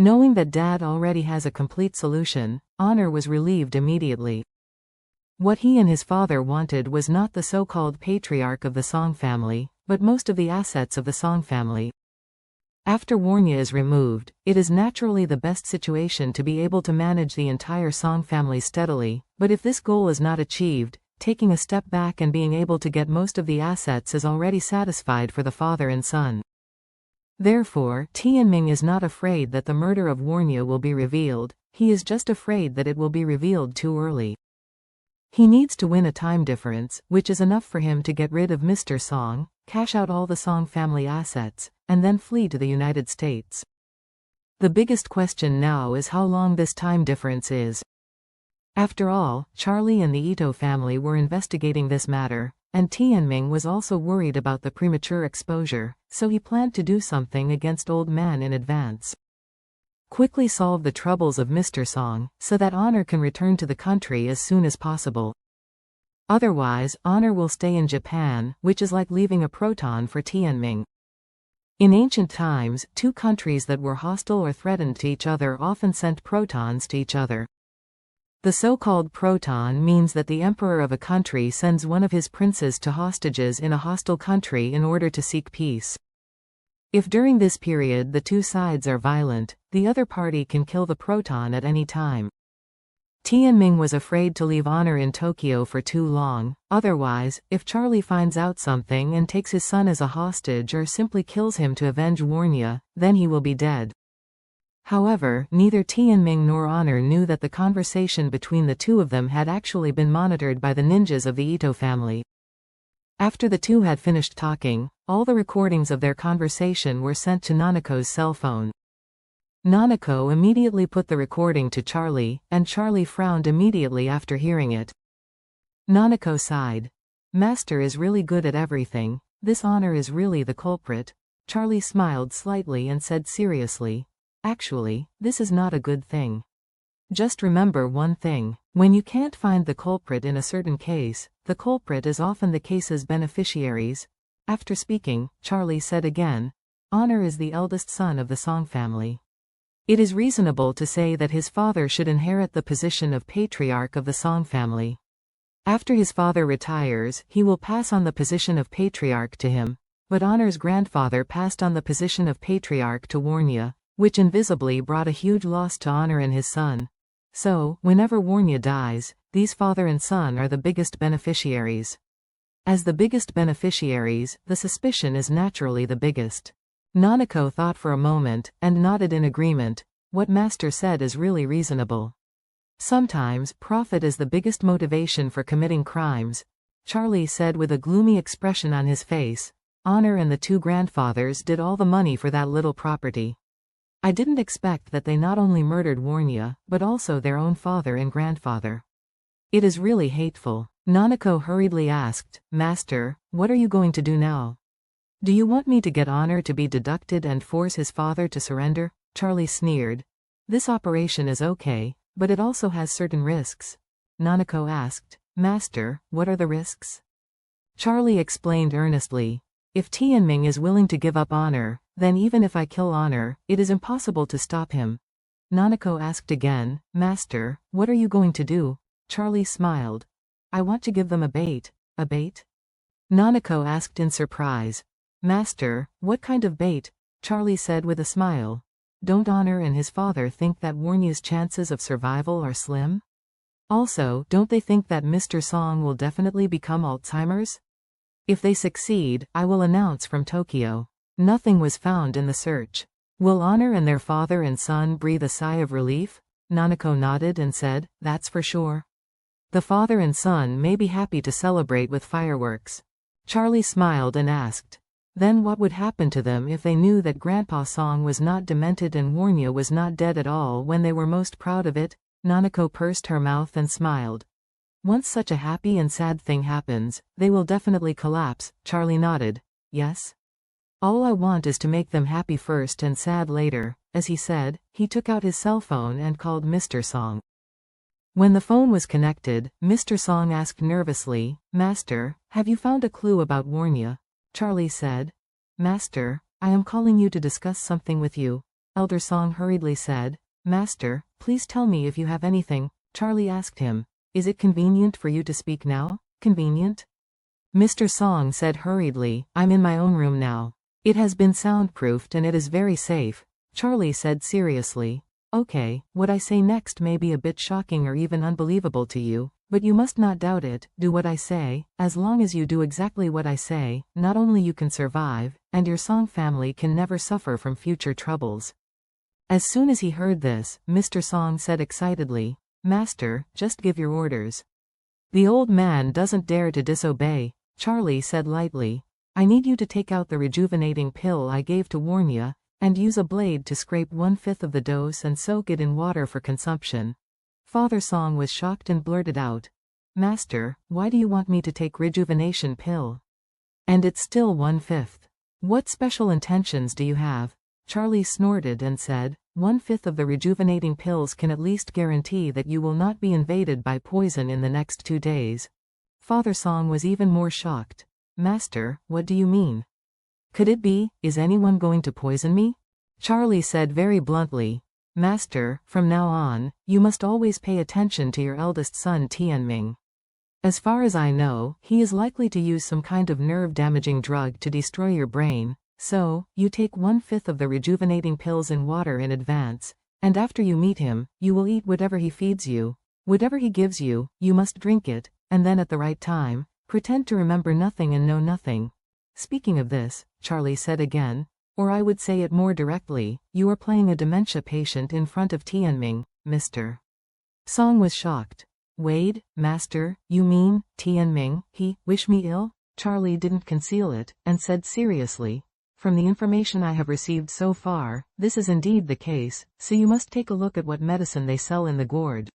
Knowing that Dad already has a complete solution, Honor was relieved immediately. What he and his father wanted was not the so-called patriarch of the Song family, but most of the assets of the Song family. After Warnya is removed, it is naturally the best situation to be able to manage the entire Song family steadily, but if this goal is not achieved, taking a step back and being able to get most of the assets is already satisfied for the father and son. Therefore, Tianming is not afraid that the murder of Warnya will be revealed, he is just afraid that it will be revealed too early. He needs to win a time difference, which is enough for him to get rid of Mr. Song, cash out all the Song family assets, and then flee to the United States. The biggest question now is how long this time difference is. After all, Charlie and the Ito family were investigating this matter, and Tianming was also worried about the premature exposure, so he planned to do something against Old Man in advance. Quickly solve the troubles of Mr. Song, so that Honor can return to the country as soon as possible. Otherwise, Honor will stay in Japan, which is like leaving a proton for Tianming. In ancient times, two countries that were hostile or threatened to each other often sent protons to each other. The so-called proton means that the emperor of a country sends one of his princes to hostages in a hostile country in order to seek peace. If during this period the two sides are violent, the other party can kill the proton at any time. Tianming was afraid to leave Honor in Tokyo for too long, otherwise, if Charlie finds out something and takes his son as a hostage or simply kills him to avenge Warnya, then he will be dead. However, neither Tianming nor Honor knew that the conversation between the two of them had actually been monitored by the ninjas of the Ito family. After the two had finished talking, all the recordings of their conversation were sent to Nanako's cell phone. Nanako immediately put the recording to Charlie, and Charlie frowned immediately after hearing it. Nanako sighed. Master is really good at everything, this Honor is really the culprit. Charlie smiled slightly and said seriously, actually, this is not a good thing. Just remember one thing, when you can't find the culprit in a certain case, the culprit is often the case's beneficiaries. After speaking, Charlie said again, Honor is the eldest son of the Song family. It is reasonable to say that his father should inherit the position of patriarch of the Song family. After his father retires, he will pass on the position of patriarch to him, but Honor's grandfather passed on the position of patriarch to Warnya, which invisibly brought a huge loss to Honor and his son. So, whenever Warnya dies, these father and son are the biggest beneficiaries. As the biggest beneficiaries, the suspicion is naturally the biggest. Nanako thought for a moment, and nodded in agreement. What Master said is really reasonable. Sometimes, profit is the biggest motivation for committing crimes, Charlie said with a gloomy expression on his face. Honor and the two grandfathers did all the money for that little property. I didn't expect that they not only murdered Warnya, but also their own father and grandfather. It is really hateful. Nanako hurriedly asked, Master, what are you going to do now? Do you want me to get Honor to be deducted and force his father to surrender? Charlie sneered. This operation is okay, but it also has certain risks. Nanako asked, Master, what are the risks? Charlie explained earnestly. If Tianming is willing to give up Honor, then even if I kill Honor, it is impossible to stop him. Nanako asked again, Master, what are you going to do? Charlie smiled. I want to give them a bait. A bait? Nanako asked in surprise. Master, what kind of bait? Charlie said with a smile. Don't Honor and his father think that Warnya's chances of survival are slim? Also, don't they think that Mr. Song will definitely become Alzheimer's? If they succeed, I will announce from Tokyo. Nothing was found in the search. Will Honor and their father and son breathe a sigh of relief? Nanako nodded and said, That's for sure. The father and son may be happy to celebrate with fireworks. Charlie smiled and asked, Then what would happen to them if they knew that Grandpa Song was not demented and Warnya was not dead at all when they were most proud of it? Nanako pursed her mouth and smiled. Once such a happy and sad thing happens, they will definitely collapse. Charlie nodded. Yes? All I want is to make them happy first and sad later. As he said, he took out his cell phone and called Mr. Song. When the phone was connected, Mr. Song asked nervously, Master, have you found a clue about Warnya? Charlie said, Master, I am calling you to discuss something with you. Elder Song hurriedly said. Master, please tell me if you have anything. Charlie asked him. Is it convenient for you to speak now? Convenient? Mr. Song said hurriedly, I'm in my own room now. It has been soundproofed and it is very safe. Charlie said seriously. Okay, what I say next may be a bit shocking or even unbelievable to you, but you must not doubt it. Do what I say. As long as you do exactly what I say, not only you can survive, and your Song family can never suffer from future troubles. As soon as he heard this, Mr. Song said excitedly, Master, just give your orders. The old man doesn't dare to disobey, Charlie said lightly. I need you to take out the rejuvenating pill I gave to warn ya, and use a blade to scrape 1/5 of the dose and soak it in water for consumption. Father Song was shocked and blurted out. Master, why do you want me to take rejuvenation pill? And it's still 1/5. What special intentions do you have? Charlie snorted and said, 1/5 of the rejuvenating pills can at least guarantee that you will not be invaded by poison in the next 2 days. Father Song was even more shocked. Master, what do you mean? Could it be, is anyone going to poison me? Charlie said very bluntly. Master, from now on, you must always pay attention to your eldest son Tianming. As far as I know, he is likely to use some kind of nerve-damaging drug to destroy your brain, so, you take 1/5 of the rejuvenating pills in water in advance, and after you meet him, you will eat whatever he feeds you. Whatever he gives you, you must drink it, and then at the right time, pretend to remember nothing and know nothing. Speaking of this, Charlie said again, or I would say it more directly, you are playing a dementia patient in front of Tianming, Mr. Song was shocked. Wade, Master, you mean, Tianming, he, wish me ill? Charlie didn't conceal it, and said seriously. From the information I have received so far, this is indeed the case, so you must take a look at what medicine they sell in the gourd.